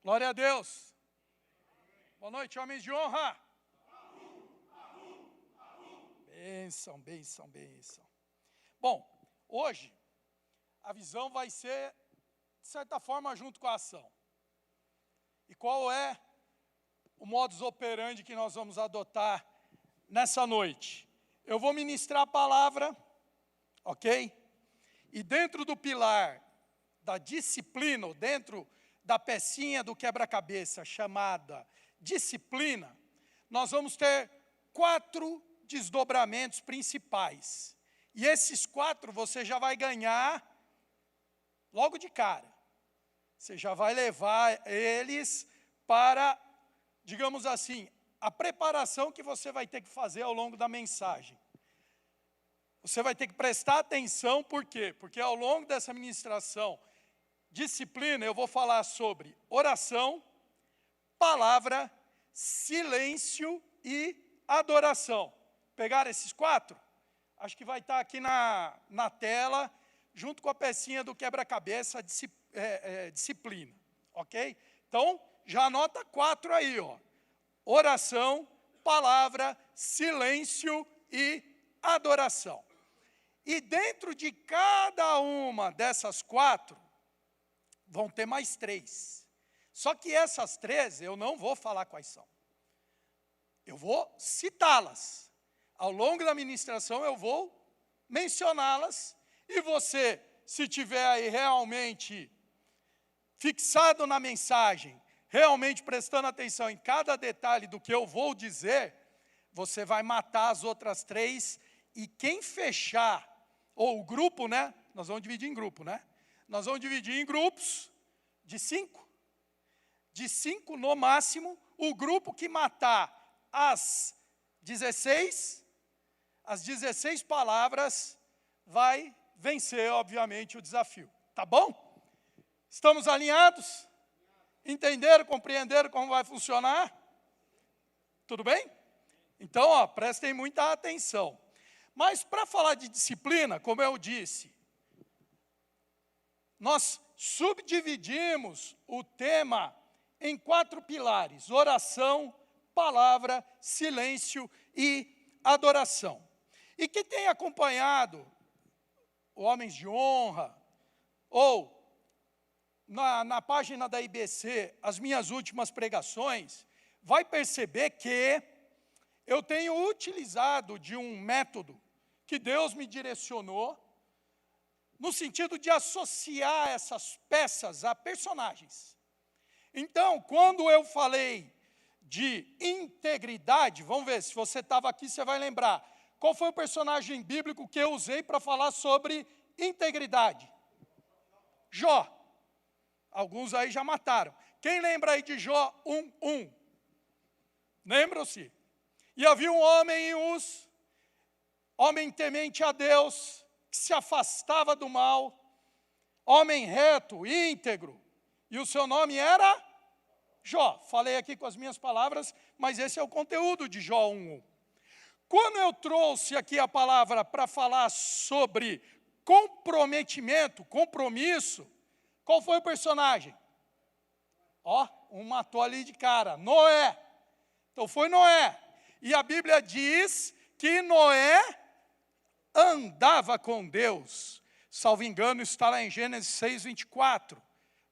Glória a Deus. Boa noite, homens de honra. Bênção, bênção, bênção. Bom, hoje a visão vai ser, de certa forma, junto com a ação. E qual é o modus operandi que nós vamos adotar nessa noite? Eu vou ministrar a palavra, ok? E dentro do pilar da disciplina, ou dentro da pecinha do quebra-cabeça chamada disciplina, nós vamos ter 4 desdobramentos principais. E esses 4 você já vai ganhar logo de cara. Você já vai levar eles para, digamos assim, a preparação que você vai ter que fazer ao longo da mensagem. Você vai ter que prestar atenção, por quê? Porque ao longo dessa ministração, disciplina, eu vou falar sobre oração, palavra, silêncio e adoração. Pegaram esses 4? Acho que vai estar aqui na tela, junto com a pecinha do quebra-cabeça, disciplina, ok? Então, já anota 4 aí, ó. Oração, palavra, silêncio e adoração. E dentro de cada uma dessas 4, vão ter mais 3. Só que essas 3, eu não vou falar quais são. Eu vou citá-las. Ao longo da ministração, eu vou mencioná-las. E você, se tiver aí realmente fixado na mensagem, realmente prestando atenção em cada detalhe do que eu vou dizer, você vai matar as outras 3. E quem fechar, ou o grupo, né? Nós vamos dividir em grupo, né? Nós vamos dividir em grupos de 5. De 5 no máximo. O grupo que matar as 16 palavras vai vencer, obviamente, o desafio. Tá bom? Estamos alinhados? Entenderam, compreenderam como vai funcionar? Tudo bem? Então, ó, prestem muita atenção. Mas para falar de disciplina, como eu disse, nós subdividimos o tema em 4 pilares: oração, palavra, silêncio e adoração. E quem tem acompanhado Homens de Honra, ou na página da IBC, as minhas últimas pregações, vai perceber que eu tenho utilizado de um método que Deus me direcionou, no sentido de associar essas peças a personagens. Então, quando eu falei de integridade, vamos ver, se você estava aqui, você vai lembrar. Qual foi o personagem bíblico que eu usei para falar sobre integridade? Jó. Alguns aí já mataram. Quem lembra aí de Jó 1:1? Lembram-se? E havia um homem em Uz, homem temente a Deus, que se afastava do mal, homem reto, íntegro, e o seu nome era Jó. Falei aqui com as minhas palavras, mas esse é o conteúdo de Jó 1:1. Quando eu trouxe aqui a palavra para falar sobre comprometimento, compromisso, qual foi o personagem? Ó, um matou ali de cara, Noé. Então foi Noé. E a Bíblia diz que Noé andava com Deus. Salvo engano, está lá em Gênesis 6:24.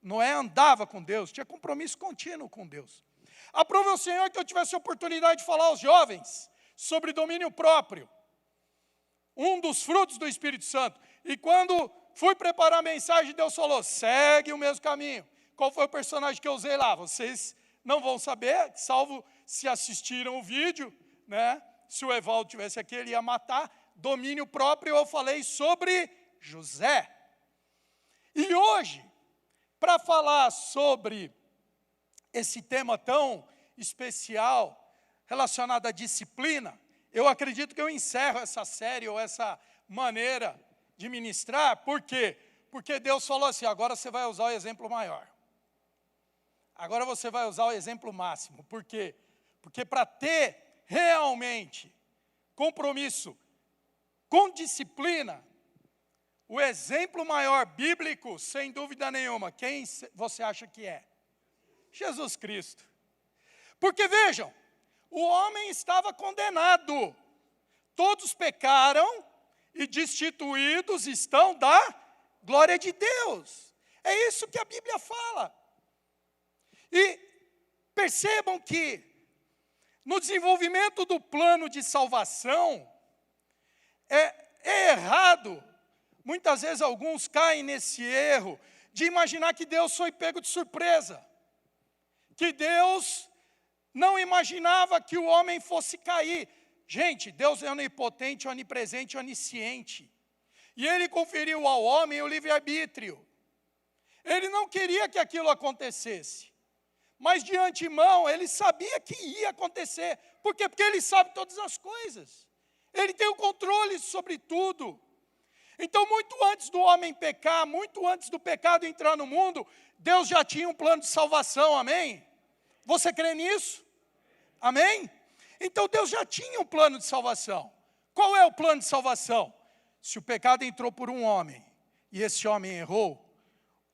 Noé andava com Deus, tinha compromisso contínuo com Deus. Aprove ao Senhor que eu tivesse a oportunidade de falar aos jovens sobre domínio próprio, um dos frutos do Espírito Santo. E quando fui preparar a mensagem, Deus falou: segue o mesmo caminho. Qual foi o personagem que eu usei lá? Vocês não vão saber, salvo se assistiram o vídeo, né? Se o Evaldo tivesse aqui, ele ia matar. Domínio próprio, eu falei sobre José. E hoje, para falar sobre esse tema tão especial, relacionado à disciplina, eu acredito que eu encerro essa série, ou essa maneira de ministrar. Por quê? Porque Deus falou assim: agora você vai usar o exemplo maior. Agora você vai usar o exemplo máximo. Por quê? Porque para ter realmente compromisso com disciplina, o exemplo maior bíblico, sem dúvida nenhuma, quem você acha que é? Jesus Cristo. Porque vejam, o homem estava condenado. Todos pecaram e destituídos estão da glória de Deus. É isso que a Bíblia fala. E percebam que no desenvolvimento do plano de salvação, é errado. Muitas vezes alguns caem nesse erro de imaginar que Deus foi pego de surpresa. Que Deus não imaginava que o homem fosse cair. Gente, Deus é onipotente, onipresente, onisciente. E Ele conferiu ao homem o livre-arbítrio. Ele não queria que aquilo acontecesse. Mas de antemão, Ele sabia que ia acontecer. Por quê? Porque Ele sabe todas as coisas. Ele tem o controle sobre tudo. Então, muito antes do homem pecar, muito antes do pecado entrar no mundo, Deus já tinha um plano de salvação, amém? Você crê nisso? Amém? Então, Deus já tinha um plano de salvação. Qual é o plano de salvação? Se o pecado entrou por um homem, e esse homem errou,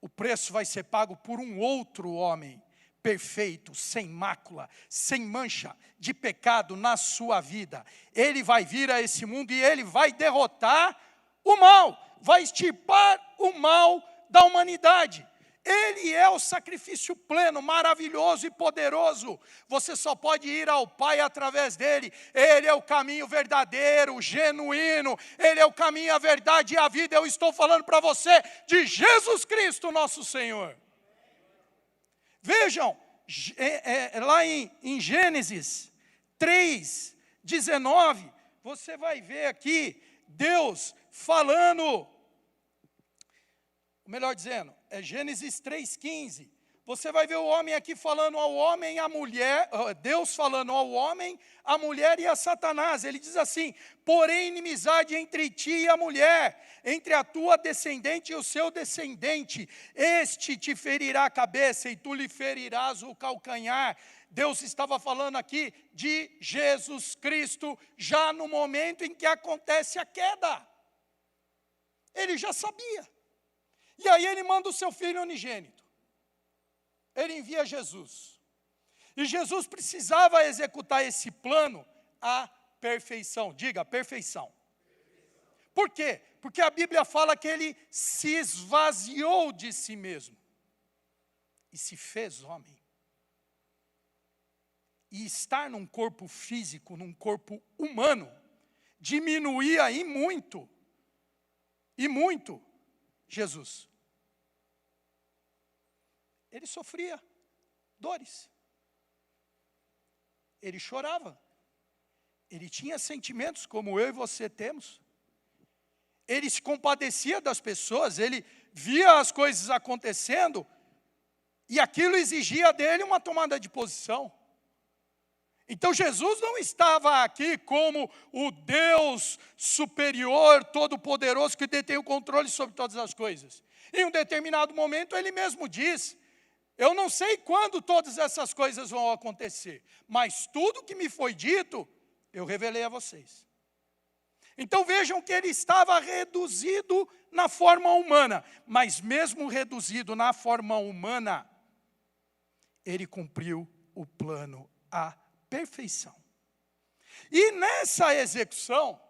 o preço vai ser pago por um outro homem, perfeito, sem mácula, sem mancha de pecado na sua vida. Ele vai vir a esse mundo e ele vai derrotar o mal, vai extirpar o mal da humanidade. Ele é o sacrifício pleno, maravilhoso e poderoso. Você só pode ir ao Pai através dele. Ele é o caminho verdadeiro, genuíno. Ele é o caminho, a verdade e a vida. Eu estou falando para você de Jesus Cristo, nosso Senhor. Vejam, lá em Gênesis 3:19, você vai ver aqui Deus falando, melhor dizendo, é Gênesis 3:15. Você vai ver o homem aqui falando ao homem e à mulher, Deus falando ao homem, à mulher e a Satanás. Ele diz assim: porém inimizade entre ti e a mulher, entre a tua descendente e o seu descendente. Este te ferirá a cabeça e tu lhe ferirás o calcanhar. Deus estava falando aqui de Jesus Cristo, já no momento em que acontece a queda. Ele já sabia. E aí ele manda o seu filho unigênito. Ele envia Jesus. E Jesus precisava executar esse plano à perfeição. Diga, perfeição. Por quê? Porque a Bíblia fala que ele se esvaziou de si mesmo. E se fez homem. E estar num corpo físico, num corpo humano, diminuía e muito, Jesus. Ele sofria dores. Ele chorava. Ele tinha sentimentos como eu e você temos. Ele se compadecia das pessoas, ele via as coisas acontecendo, e aquilo exigia dele uma tomada de posição. Então Jesus não estava aqui como o Deus superior, todo-poderoso, que detém o controle sobre todas as coisas. Em um determinado momento ele mesmo diz: eu não sei quando todas essas coisas vão acontecer, mas tudo que me foi dito, eu revelei a vocês. Então vejam que ele estava reduzido na forma humana, mas mesmo reduzido na forma humana, ele cumpriu o plano à perfeição. E nessa execução,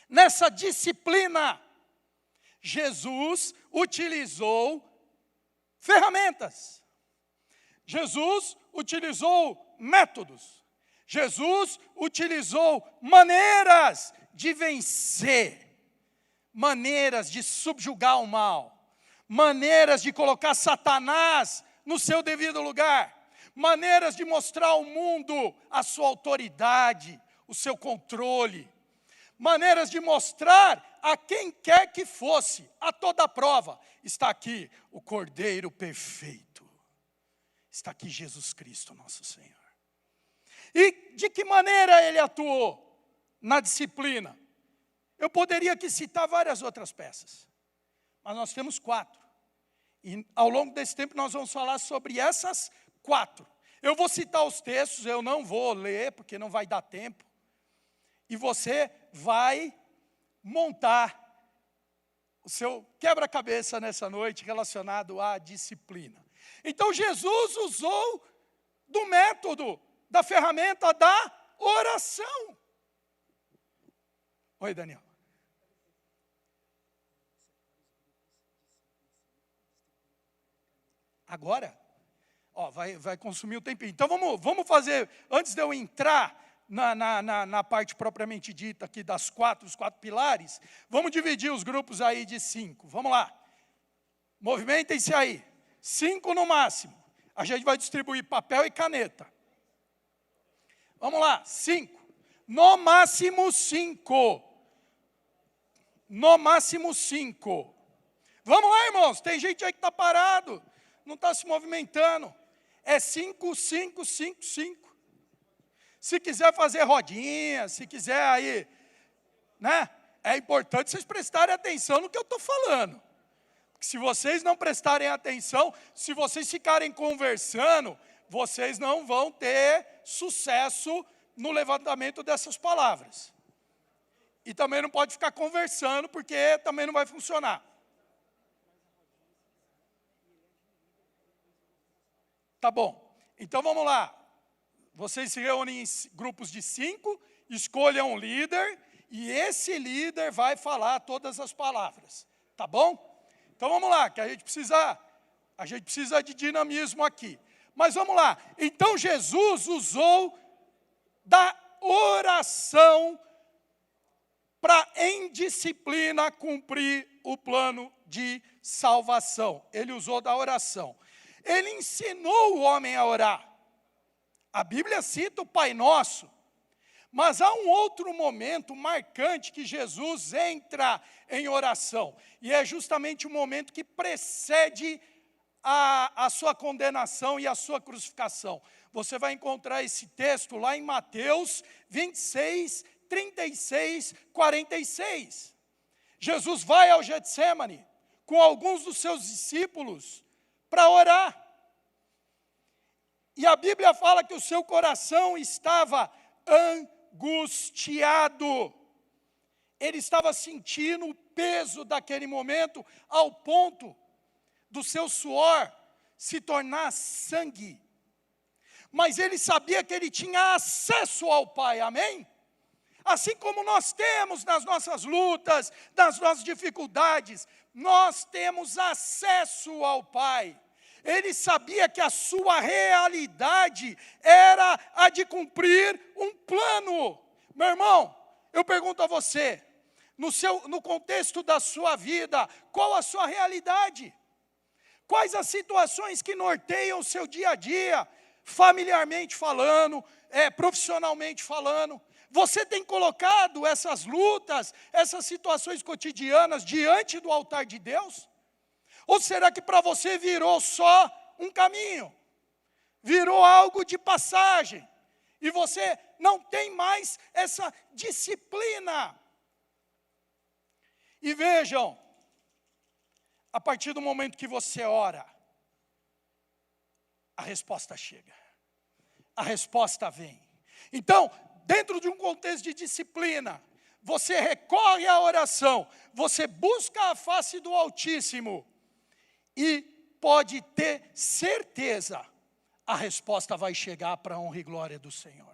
nessa disciplina, Jesus utilizou ferramentas. Jesus utilizou métodos. Jesus utilizou maneiras de vencer, maneiras de subjugar o mal, maneiras de colocar Satanás no seu devido lugar, maneiras de mostrar ao mundo a sua autoridade, o seu controle, maneiras de mostrar a quem quer que fosse, a toda prova, está aqui o Cordeiro perfeito, está aqui Jesus Cristo, nosso Senhor. E de que maneira ele atuou na disciplina? Eu poderia aqui citar várias outras peças, mas nós temos 4. E ao longo desse tempo nós vamos falar sobre essas 4. Eu vou citar os textos, eu não vou ler, porque não vai dar tempo. E você vai montar o seu quebra-cabeça nessa noite relacionado à disciplina. Então Jesus usou do método, da ferramenta da oração. Oi, Daniel. Agora, vai consumir o tempinho. Então vamos fazer, antes de eu entrar na parte propriamente dita aqui os quatro pilares, vamos dividir os grupos aí de 5. Vamos lá. Movimentem-se aí. 5 no máximo. A gente vai distribuir papel e caneta. Vamos lá, 5. No máximo 5. No máximo 5. Vamos lá, irmãos. Tem gente aí que está parado. Não está se movimentando. É 5, 5, 5, 5. Se quiser fazer rodinha, se quiser aí, né? É importante vocês prestarem atenção no que eu estou falando. Porque se vocês não prestarem atenção, se vocês ficarem conversando, vocês não vão ter sucesso no levantamento dessas palavras. E também não pode ficar conversando, porque também não vai funcionar. Tá bom, então vamos lá. Vocês se reúnem em grupos de 5, escolham um líder, e esse líder vai falar todas as palavras. Tá bom? Então vamos lá, que a gente precisa de dinamismo aqui. Mas vamos lá. Então Jesus usou da oração para, em disciplina, cumprir o plano de salvação. Ele usou da oração. Ele ensinou o homem a orar. A Bíblia cita o Pai Nosso. Mas há um outro momento marcante que Jesus entra em oração. E é justamente o momento que precede a sua condenação e a sua crucificação. Você vai encontrar esse texto lá em Mateus 26, 36, 46. Jesus vai ao Getsêmani com alguns dos seus discípulos para orar. E a Bíblia fala que o seu coração estava angustiado. Ele estava sentindo o peso daquele momento, ao ponto do seu suor se tornar sangue. Mas ele sabia que ele tinha acesso ao Pai, amém? Assim como nós temos nas nossas lutas, nas nossas dificuldades, nós temos acesso ao Pai. Ele sabia que a sua realidade era a de cumprir um plano. Meu irmão, eu pergunto a você, no contexto da sua vida, qual a sua realidade? Quais as situações que norteiam o seu dia a dia, familiarmente falando, profissionalmente falando? Você tem colocado essas lutas, essas situações cotidianas diante do altar de Deus? Ou será que para você virou só um caminho? Virou algo de passagem? E você não tem mais essa disciplina? E vejam, a partir do momento que você ora, a resposta chega. A resposta vem. Então, dentro de um contexto de disciplina, você recorre à oração, você busca a face do Altíssimo, e pode ter certeza, a resposta vai chegar para a honra e glória do Senhor.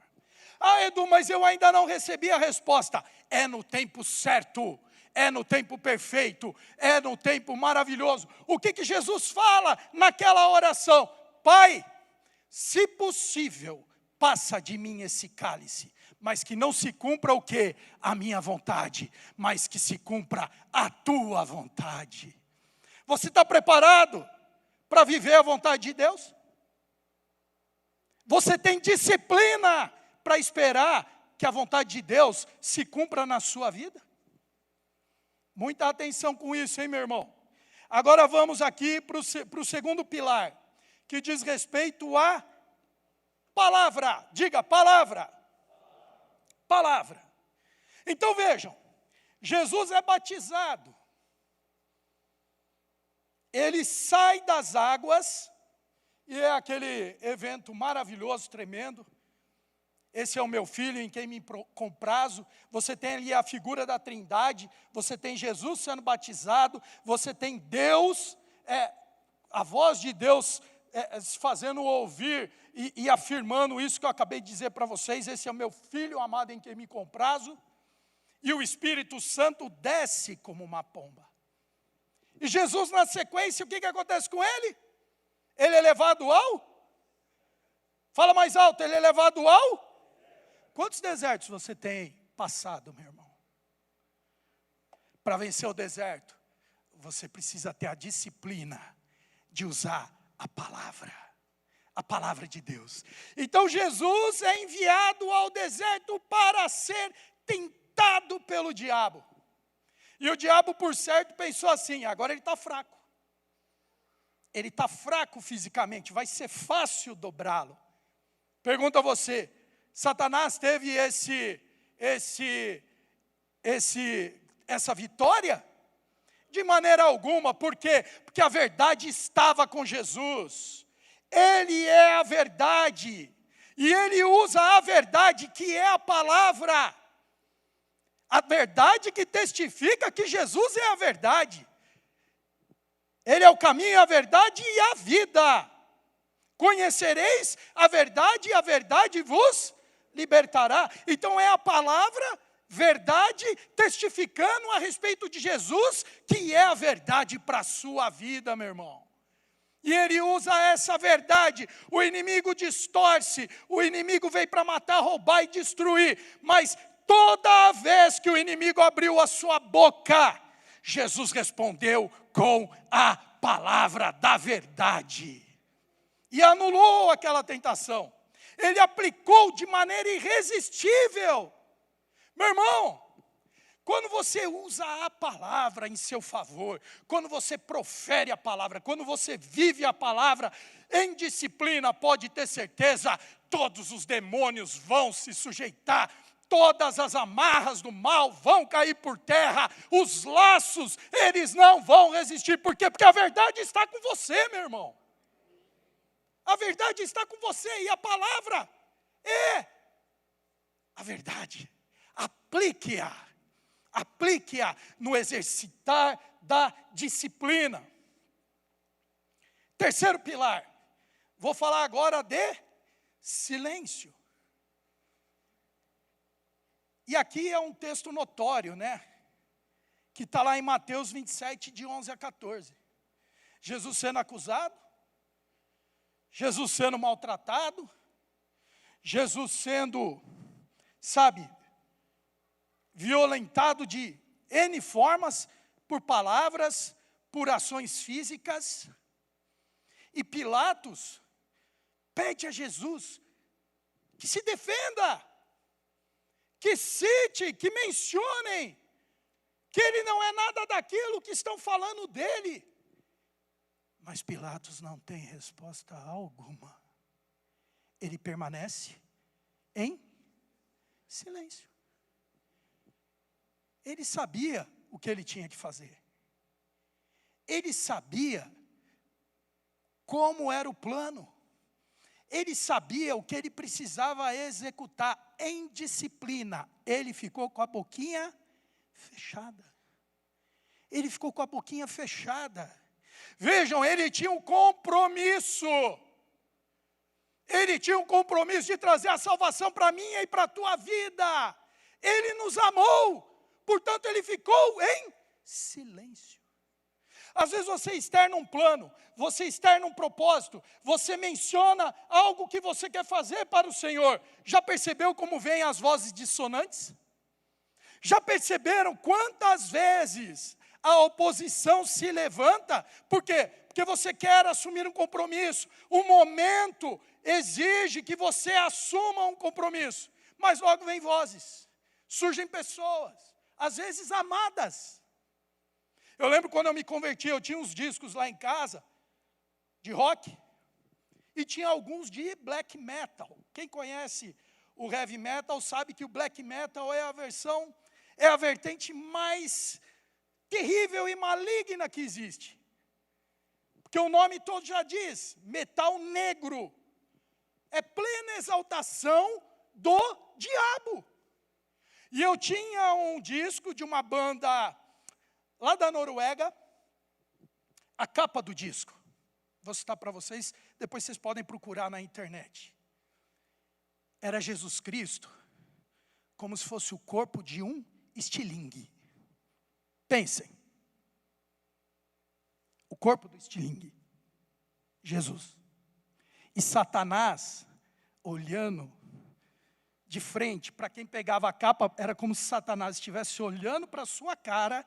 Ah, Edu, mas eu ainda não recebi a resposta. É no tempo certo, é no tempo perfeito, é no tempo maravilhoso. O que Jesus fala naquela oração? Pai, se possível, passa de mim esse cálice, mas que não se cumpra o quê? A minha vontade, mas que se cumpra a tua vontade. Você está preparado para viver a vontade de Deus? Você tem disciplina para esperar que a vontade de Deus se cumpra na sua vida? Muita atenção com isso, hein, meu irmão? Agora vamos aqui para o segundo pilar, que diz respeito à palavra. Diga, palavra. Palavra. Então vejam, Jesus é batizado. Ele sai das águas, e é aquele evento maravilhoso, tremendo. Esse é o meu filho em quem me comprazo. Você tem ali a figura da Trindade, você tem Jesus sendo batizado, você tem Deus, a voz de Deus se fazendo ouvir e afirmando isso que eu acabei de dizer para vocês. Esse é o meu filho amado em quem me comprazo. E o Espírito Santo desce como uma pomba. E Jesus, na sequência, o que acontece com ele? Ele é levado ao? Fala mais alto, ele é levado ao? Quantos desertos você tem passado, meu irmão? Para vencer o deserto, você precisa ter a disciplina de usar a palavra de Deus. Então Jesus é enviado ao deserto para ser tentado pelo diabo. E o diabo, por certo, pensou assim: agora ele está fraco. Ele está fraco fisicamente, vai ser fácil dobrá-lo. Pergunto a você, Satanás teve essa vitória? De maneira alguma. Por quê? Porque a verdade estava com Jesus. Ele é a verdade. E ele usa a verdade, que é a palavra. A verdade que testifica que Jesus é a verdade. Ele é o caminho, a verdade e a vida. Conhecereis a verdade e a verdade vos libertará. Então é a palavra, verdade, testificando a respeito de Jesus, que é a verdade para a sua vida, meu irmão. E ele usa essa verdade. O inimigo distorce, o inimigo veio para matar, roubar e destruir. Mas toda vez que o inimigo abriu a sua boca, Jesus respondeu com a palavra da verdade. E anulou aquela tentação. Ele aplicou de maneira irresistível. Meu irmão, quando você usa a palavra em seu favor, quando você profere a palavra, quando você vive a palavra em disciplina, pode ter certeza, todos os demônios vão se sujeitar, todas as amarras do mal vão cair por terra, os laços, eles não vão resistir. Por quê? Porque a verdade está com você, meu irmão. A verdade está com você e a palavra é a verdade. Aplique-a no exercitar da disciplina. Terceiro pilar, vou falar agora de silêncio. E aqui é um texto notório, né? Que está lá em Mateus 27, de 11 a 14. Jesus sendo acusado, Jesus sendo maltratado, Jesus sendo, violentado de N formas, por palavras, por ações físicas. E Pilatos pede a Jesus que se defenda, que cite, que mencionem, que ele não é nada daquilo que estão falando dele. Mas Pilatos não tem resposta alguma. Ele permanece em silêncio. Ele sabia o que ele tinha que fazer. Ele sabia como era o plano. Ele sabia o que ele precisava executar em disciplina. Ele ficou com a boquinha fechada. Ele ficou com a boquinha fechada. Vejam, ele tinha um compromisso. Ele tinha um compromisso de trazer a salvação para mim e para a tua vida. Ele nos amou. Portanto, ele ficou em silêncio. Às vezes você externa um plano, você externa um propósito, você menciona algo que você quer fazer para o Senhor. Já percebeu como vêm as vozes dissonantes? Já perceberam quantas vezes a oposição se levanta? Por quê? Porque você quer assumir um compromisso. O momento exige que você assuma um compromisso. Mas logo vem vozes, surgem pessoas, às vezes amadas. Eu lembro quando eu me converti, eu tinha uns discos lá em casa, de rock, e tinha alguns de black metal. Quem conhece o heavy metal sabe que o black metal é a vertente mais terrível e maligna que existe. Porque o nome todo já diz, metal negro. É plena exaltação do diabo. E eu tinha um disco de uma banda lá da Noruega, a capa do disco, vou citar para vocês, depois vocês podem procurar na internet. Era Jesus Cristo como se fosse o corpo de um estilingue. Pensem. O corpo do estilingue. Jesus. E Satanás, olhando de frente, para quem pegava a capa, era como se Satanás estivesse olhando para a sua cara,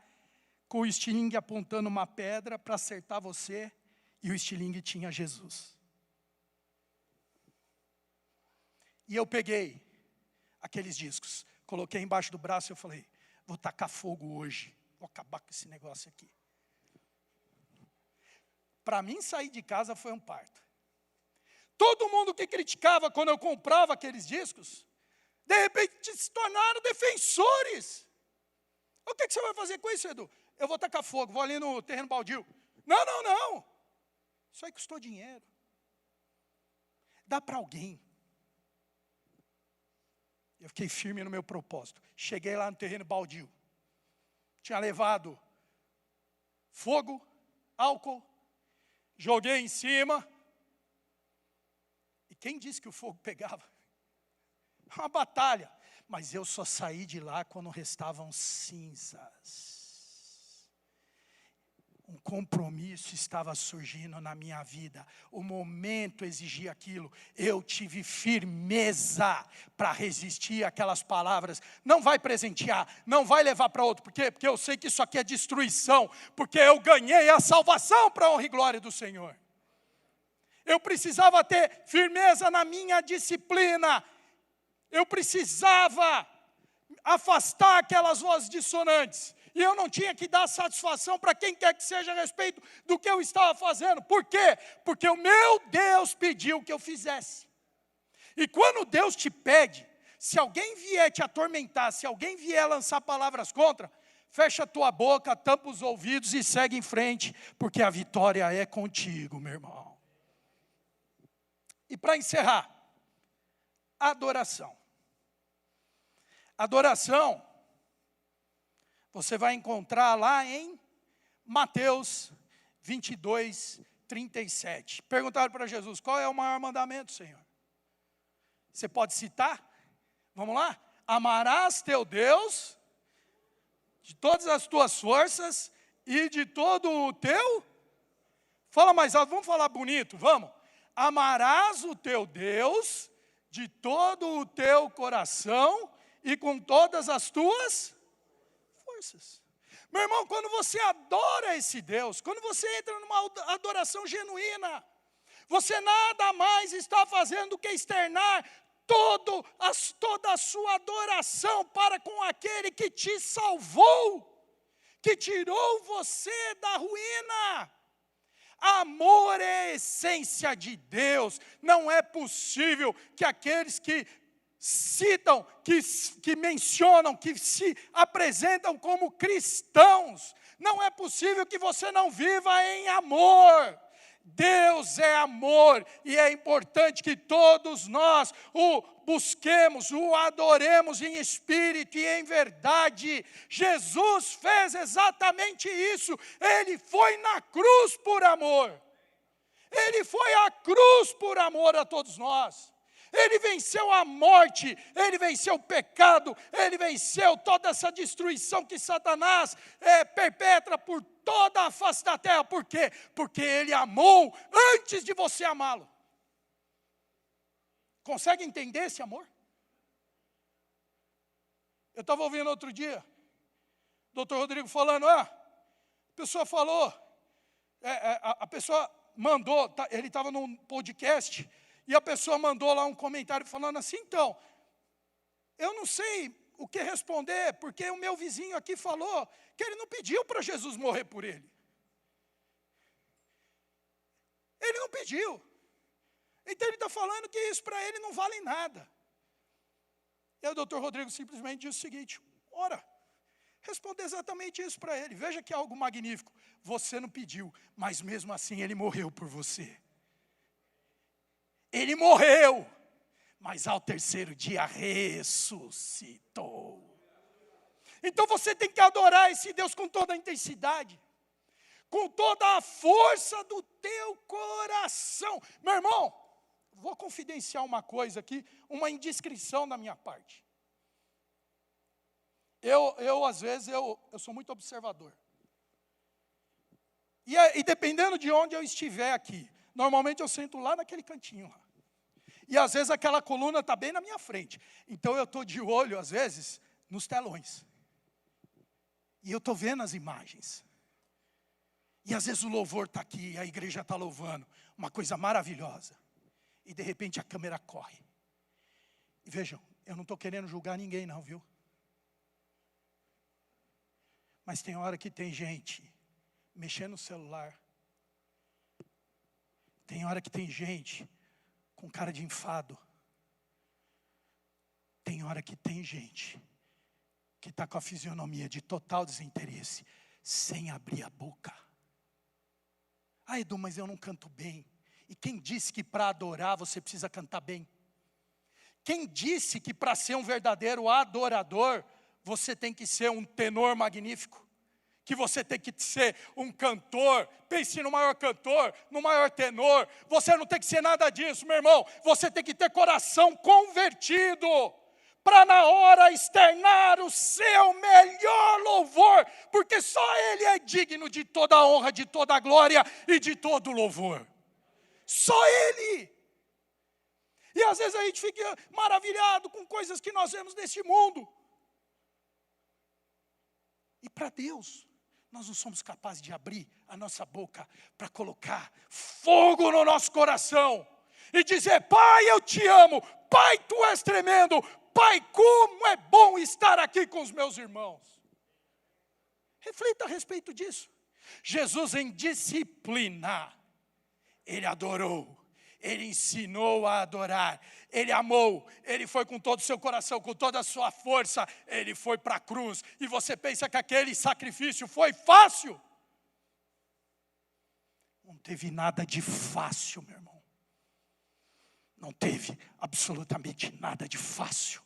com o estilingue apontando uma pedra para acertar você, e o estilingue tinha Jesus. E eu peguei aqueles discos, coloquei embaixo do braço e eu falei, vou tacar fogo hoje, vou acabar com esse negócio aqui. Para mim sair de casa foi um parto. Todo mundo que criticava quando eu comprava aqueles discos, de repente se tornaram defensores. O que você vai fazer com isso, Edu? Eu vou tacar fogo, vou ali no terreno baldio. Não, não, não. Isso aí custou dinheiro. Dá para alguém. Eu fiquei firme no meu propósito. Cheguei lá no terreno baldio. Tinha levado fogo, álcool, joguei em cima. E quem disse que o fogo pegava? Uma batalha. Mas eu só saí de lá quando restavam cinzas. Um compromisso estava surgindo na minha vida. O momento exigia aquilo. Eu tive firmeza para resistir àquelas palavras. Não vai presentear, não vai levar para outro. Por quê? Porque eu sei que isso aqui é destruição. Porque eu ganhei a salvação para a honra e glória do Senhor. Eu precisava ter firmeza na minha disciplina. Eu precisava afastar aquelas vozes dissonantes. E eu não tinha que dar satisfação para quem quer que seja a respeito do que eu estava fazendo. Por quê? Porque o meu Deus pediu que eu fizesse. E quando Deus te pede, se alguém vier te atormentar, se alguém vier lançar palavras contra, fecha a tua boca, tampa os ouvidos e segue em frente, porque a vitória é contigo, meu irmão. E para encerrar, adoração. Adoração, você vai encontrar lá em Mateus 22, 37. Perguntaram para Jesus, qual é o maior mandamento, Senhor? Você pode citar? Vamos lá? Amarás teu Deus de todas as tuas forças e de todo o teu... Fala mais alto, vamos falar bonito, vamos. Amarás o teu Deus de todo o teu coração e com todas as tuas forças. Meu irmão, quando você adora esse Deus, quando você entra numa adoração genuína, você nada mais está fazendo do que externar toda a sua adoração para com aquele que te salvou, que tirou você da ruína. Amor é a essência de Deus. Não é possível que aqueles que citam, que mencionam, que se apresentam como cristãos, não é possível que você não viva em amor. Deus é amor e é importante que todos nós o busquemos, o adoremos em espírito e em verdade. Jesus fez exatamente isso. Ele foi na cruz por amor. Ele foi à cruz por amor a todos nós. Ele venceu a morte, ele venceu o pecado, ele venceu toda essa destruição que Satanás perpetra por toda a face da terra. Por quê? Porque ele amou antes de você amá-lo. Consegue entender esse amor? Eu estava ouvindo outro dia, o Dr. Rodrigo falando, a pessoa falou, a pessoa mandou, ele estava num podcast, e a pessoa mandou lá um comentário falando assim, então, eu não sei o que responder, porque o meu vizinho aqui falou que ele não pediu para Jesus morrer por ele. Ele não pediu. Então ele está falando que isso para ele não vale nada. E o doutor Rodrigo simplesmente disse o seguinte, ora, responda exatamente isso para ele. Veja que é algo magnífico. Você não pediu, mas mesmo assim ele morreu por você. Ele morreu, mas ao terceiro dia ressuscitou. Então você tem que adorar esse Deus com toda a intensidade, com toda a força do teu coração. Meu irmão, vou confidenciar uma coisa aqui, uma indiscrição da minha parte. Às vezes, eu sou muito observador. E dependendo de onde eu estiver aqui, normalmente eu sento lá naquele cantinho lá. E às vezes aquela coluna está bem na minha frente. Então eu estou de olho, às vezes, nos telões. E eu estou vendo as imagens. E às vezes o louvor está aqui, a igreja está louvando. Uma coisa maravilhosa. E de repente a câmera corre. E vejam, eu não estou querendo julgar ninguém não, viu? Mas tem hora que tem gente mexendo no celular. Tem hora que tem gente com cara de enfado. Tem hora que tem gente que está com a fisionomia de total desinteresse, sem abrir a boca. Ah, Edu, mas eu não canto bem. E quem disse que para adorar você precisa cantar bem? Quem disse que para ser um verdadeiro adorador, você tem que ser um tenor magnífico? Que você tem que ser um cantor, pense no maior cantor, no maior tenor. Você não tem que ser nada disso, meu irmão. Você tem que ter coração convertido, para na hora externar o seu melhor louvor, porque só Ele é digno de toda a honra, de toda a glória e de todo o louvor. Só Ele. E às vezes a gente fica maravilhado com coisas que nós vemos neste mundo. E para Deus, nós não somos capazes de abrir a nossa boca para colocar fogo no nosso coração e dizer: Pai, eu te amo, Pai, tu és tremendo, Pai, como é bom estar aqui com os meus irmãos. Reflita a respeito disso. Jesus, em disciplina, Ele adorou, Ele ensinou a adorar, Ele amou, Ele foi com todo o seu coração, com toda a sua força, Ele foi para a cruz. E você pensa que aquele sacrifício foi fácil? Não teve nada de fácil, meu irmão. Não teve absolutamente nada de fácil.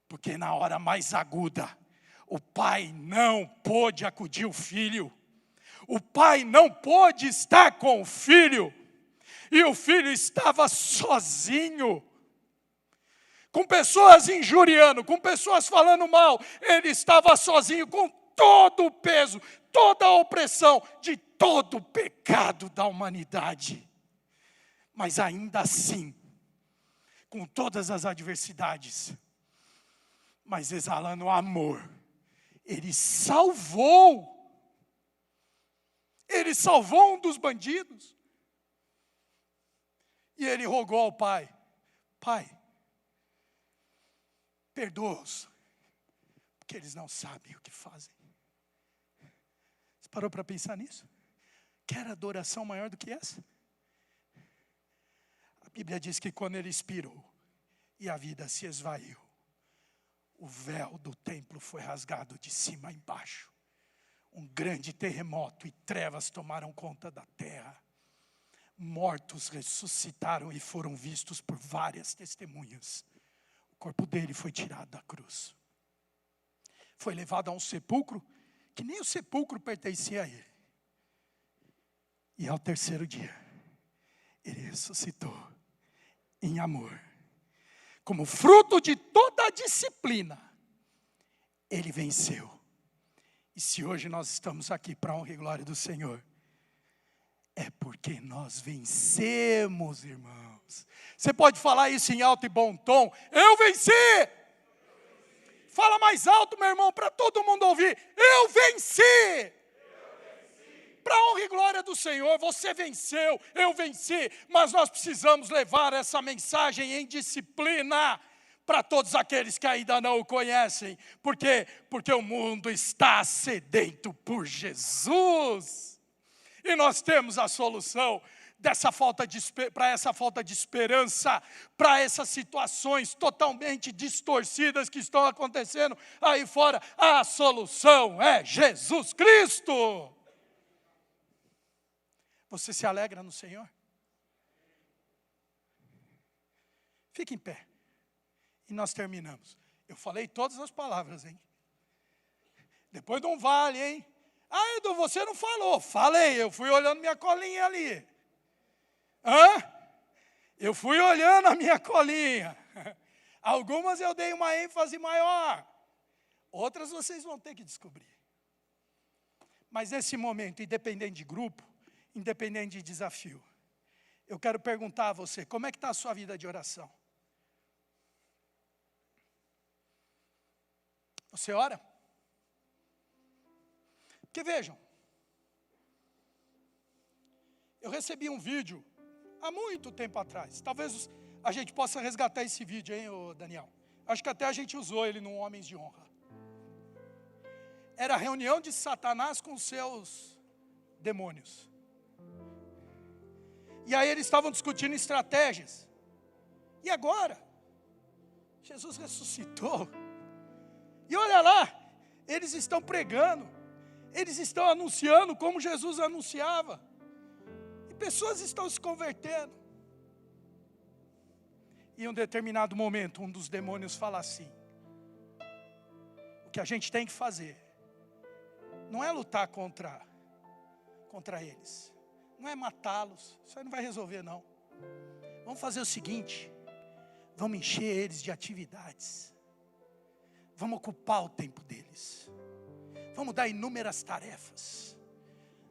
Porque na hora mais aguda, o pai não pôde acudir o filho. O pai não pôde estar com o filho. E o filho estava sozinho, com pessoas injuriando, com pessoas falando mal. Ele estava sozinho com todo o peso, toda a opressão de todo o pecado da humanidade. Mas ainda assim, com todas as adversidades, mas exalando amor, Ele salvou um dos bandidos. E ele rogou ao pai: Pai, perdoa-os, porque eles não sabem o que fazem. Você parou para pensar nisso? Quer adoração maior do que essa? A Bíblia diz que quando ele expirou e a vida se esvaiu, o véu do templo foi rasgado de cima a embaixo. Um grande terremoto e trevas tomaram conta da terra. Mortos ressuscitaram e foram vistos por várias testemunhas. O corpo dele foi tirado da cruz. Foi levado a um sepulcro que nem o sepulcro pertencia a ele. E ao terceiro dia, ele ressuscitou em amor. Como fruto de toda a disciplina, ele venceu. E se hoje nós estamos aqui para a honra e glória do Senhor, é porque nós vencemos, irmãos. Você pode falar isso em alto e bom tom: eu venci! Fala mais alto, meu irmão, para todo mundo ouvir: eu venci! Para a honra e glória do Senhor, você venceu, eu venci. Mas nós precisamos levar essa mensagem em disciplina para todos aqueles que ainda não o conhecem. Por quê? Porque o mundo está sedento por Jesus. E nós temos a solução para essa falta de esperança, para essas situações totalmente distorcidas que estão acontecendo aí fora. A solução é Jesus Cristo. Você se alegra no Senhor? Fique em pé. E nós terminamos. Eu falei todas as palavras, hein? Depois não vale, hein? Ah, Edu, você não falou. Falei, eu fui olhando minha colinha ali. Hã? Eu fui olhando a minha colinha. Algumas eu dei uma ênfase maior. Outras vocês vão ter que descobrir. Mas nesse momento, independente de grupo, independente de desafio, eu quero perguntar a você, como é que está a sua vida de oração? Você ora? Porque vejam, eu recebi um vídeo há muito tempo atrás. Talvez a gente possa resgatar esse vídeo, hein, Daniel? Acho que até a gente usou ele no Homens de Honra. Era a reunião de Satanás com seus demônios. E aí eles estavam discutindo estratégias. E agora? Jesus ressuscitou. E olha lá, eles estão pregando. Eles estão anunciando como Jesus anunciava. E pessoas estão se convertendo. E em um determinado momento, um dos demônios fala assim: o que a gente tem que fazer não é lutar contra eles. Não é matá-los. Isso aí não vai resolver, não. Vamos fazer o seguinte: vamos encher eles de atividades. Vamos ocupar o tempo deles. Vamos dar inúmeras tarefas.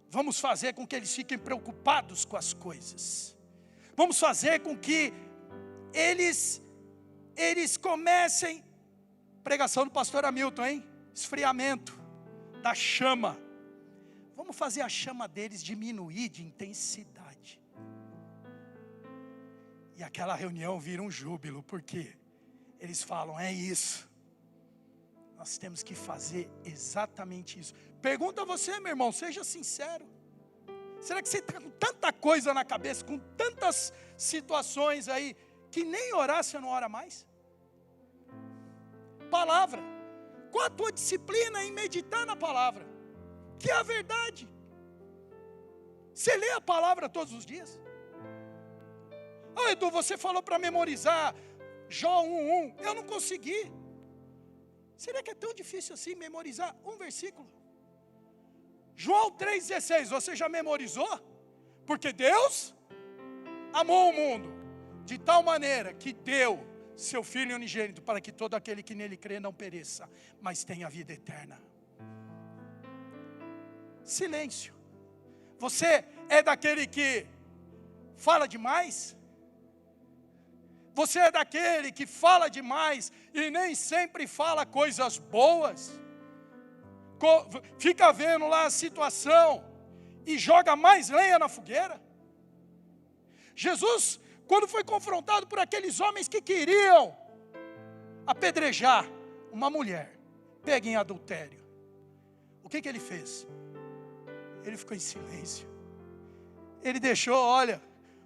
Vamos fazer com que eles fiquem preocupados com as coisas. Vamos fazer com que eles comecem. Pregação do pastor Hamilton, hein? Esfriamento da chama. Vamos fazer a chama deles diminuir de intensidade. E aquela reunião vira um júbilo, porque eles falam: é isso. Nós temos que fazer exatamente isso. Pergunta a você, meu irmão, seja sincero. Será que você está com tanta coisa na cabeça, com tantas situações aí, que nem orar você não ora mais? Palavra. Qual a tua disciplina em meditar na palavra? Que é a verdade. Você lê a palavra todos os dias? Edu, você falou para memorizar Jó 1:1. Eu não consegui. Será que é tão difícil assim memorizar um versículo? João 3,16, você já memorizou? Porque Deus amou o mundo de tal maneira que deu seu Filho unigênito para que todo aquele que nele crê não pereça, mas tenha vida eterna. Silêncio. Você é daquele que fala demais? Você é daquele que fala demais e nem sempre fala coisas boas? Fica vendo lá a situação e joga mais lenha na fogueira? Jesus, quando foi confrontado por aqueles homens que queriam apedrejar uma mulher pega em adultério, o que ele fez? Ele ficou em silêncio. Ele deixou,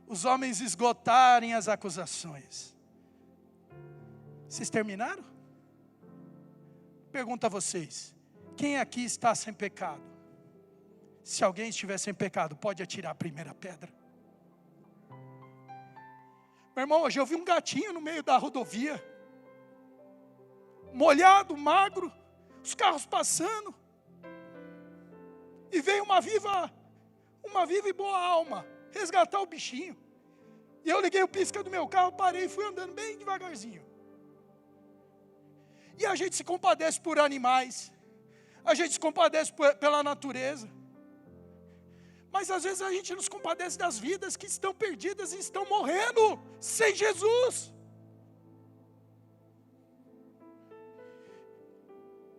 os homens esgotarem as acusações. Vocês terminaram? Pergunto a vocês: quem aqui está sem pecado? Se alguém estiver sem pecado, pode atirar a primeira pedra. Meu irmão, hoje eu vi um gatinho no meio da rodovia, molhado, magro, os carros passando, e veio uma viva e boa alma resgatar o bichinho. E eu liguei o pisca do meu carro, parei e fui andando bem devagarzinho. E a gente se compadece por animais, a gente se compadece pela natureza, mas às vezes a gente nos compadece das vidas que estão perdidas e estão morrendo sem Jesus.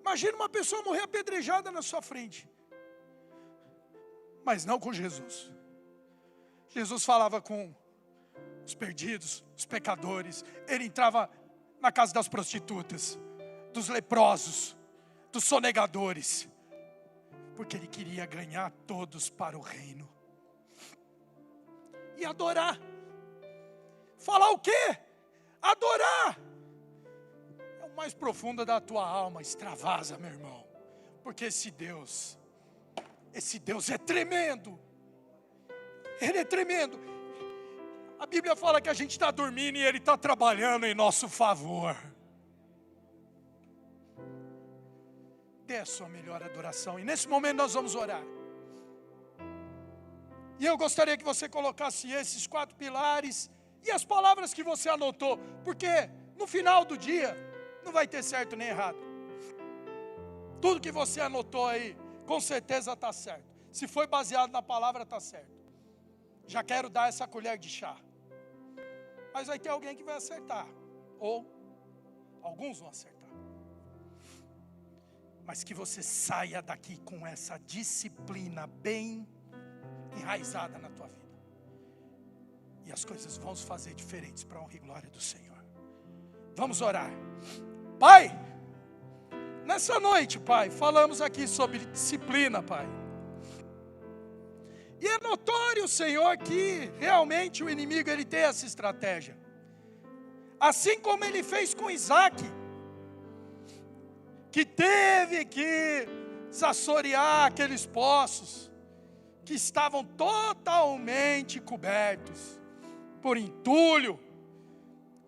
Imagina uma pessoa morrer apedrejada na sua frente, mas não com Jesus. Jesus falava com os perdidos, os pecadores. Ele entrava na casa das prostitutas, dos leprosos, dos sonegadores, porque ele queria ganhar todos para o reino. E adorar. Falar o quê? Adorar. É o mais profundo da tua alma. Extravasa, meu irmão, porque esse Deus é tremendo. Ele é tremendo. A Bíblia fala que a gente está dormindo e Ele está trabalhando em nosso favor. dê a sua melhor adoração. E nesse momento nós vamos orar. E eu gostaria que você colocasse esses 4 pilares e as palavras que você anotou, porque no final do dia não vai ter certo nem errado. Tudo que você anotou aí, com certeza está certo. Se foi baseado na palavra, está certo. Já quero dar essa colher de chá. Mas vai ter alguém que vai acertar, ou alguns vão acertar. Mas que você saia daqui com essa disciplina bem enraizada na tua vida. E as coisas vão se fazer diferentes para a honra e glória do Senhor. Vamos orar. Pai, nessa noite, Pai, falamos aqui sobre disciplina, Pai. E é notório, Senhor, que realmente o inimigo ele tem essa estratégia. Assim como ele fez com Isaac, que teve que sassorear aqueles poços que estavam totalmente cobertos por entulho,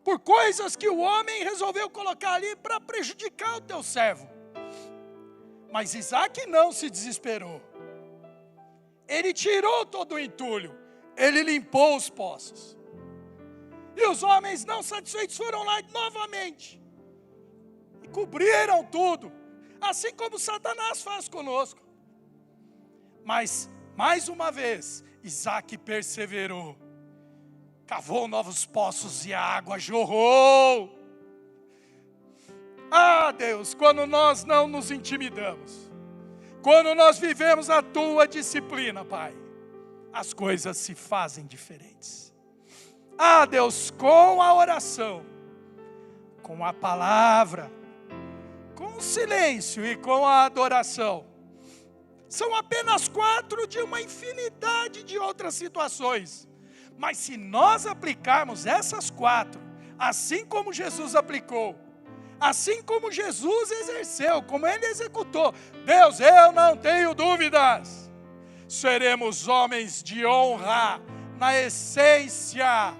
por coisas que o homem resolveu colocar ali para prejudicar o teu servo. Mas Isaac não se desesperou. Ele tirou todo o entulho, ele limpou os poços. E os homens não satisfeitos foram lá novamente e cobriram tudo, assim como Satanás faz conosco. Mas, mais uma vez, Isaac perseverou, cavou novos poços e a água jorrou. Ah, Deus, quando nós não nos intimidamos, quando nós vivemos a tua disciplina, Pai, as coisas se fazem diferentes. Ah, Deus, com a oração, com a palavra, com o silêncio e com a adoração, são apenas 4 de uma infinidade de outras situações. Mas se nós aplicarmos essas 4, assim como Jesus aplicou, assim como Jesus exerceu, como Ele executou, Deus, eu não tenho dúvidas, seremos homens de honra na essência,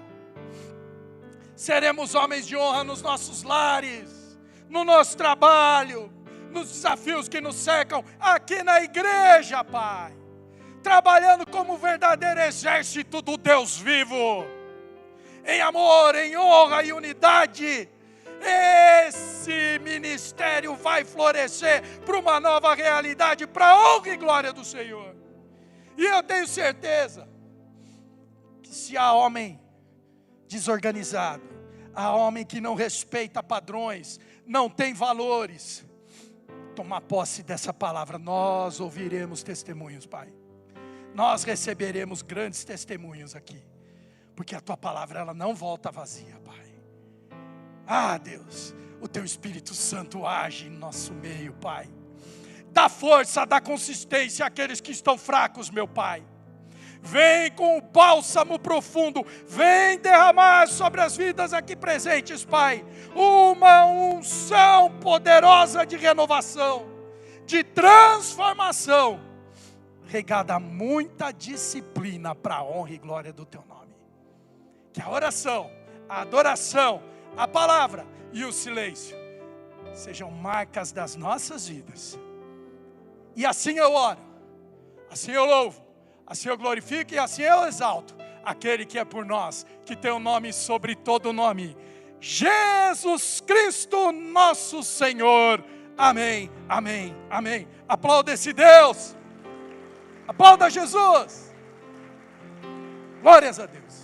seremos homens de honra nos nossos lares, no nosso trabalho, nos desafios que nos cercam aqui na igreja, Pai, trabalhando como verdadeiro exército do Deus vivo, em amor, em honra e unidade. Esse ministério vai florescer para uma nova realidade, para a honra e glória do Senhor. E eu tenho certeza que se há homem desorganizado, há homem que não respeita padrões, não tem valores, tomar posse dessa palavra, nós ouviremos testemunhos, Pai. Nós receberemos grandes testemunhos aqui, porque a tua palavra ela não volta vazia, Pai. Ah, Deus, o teu Espírito Santo age em nosso meio, Pai. Dá força, dá consistência àqueles que estão fracos, meu Pai. Vem com o bálsamo profundo, vem derramar sobre as vidas aqui presentes, Pai, uma unção poderosa de renovação, de transformação, regada a muita disciplina para a honra e glória do teu nome. Que a oração, a adoração, a palavra e o silêncio sejam marcas das nossas vidas. E assim eu oro, assim eu louvo, assim eu glorifico e assim eu exalto aquele que é por nós, que tem o nome sobre todo nome, Jesus Cristo nosso Senhor. Amém, amém, amém. Aplauda esse Deus, aplauda Jesus. Glórias a Deus.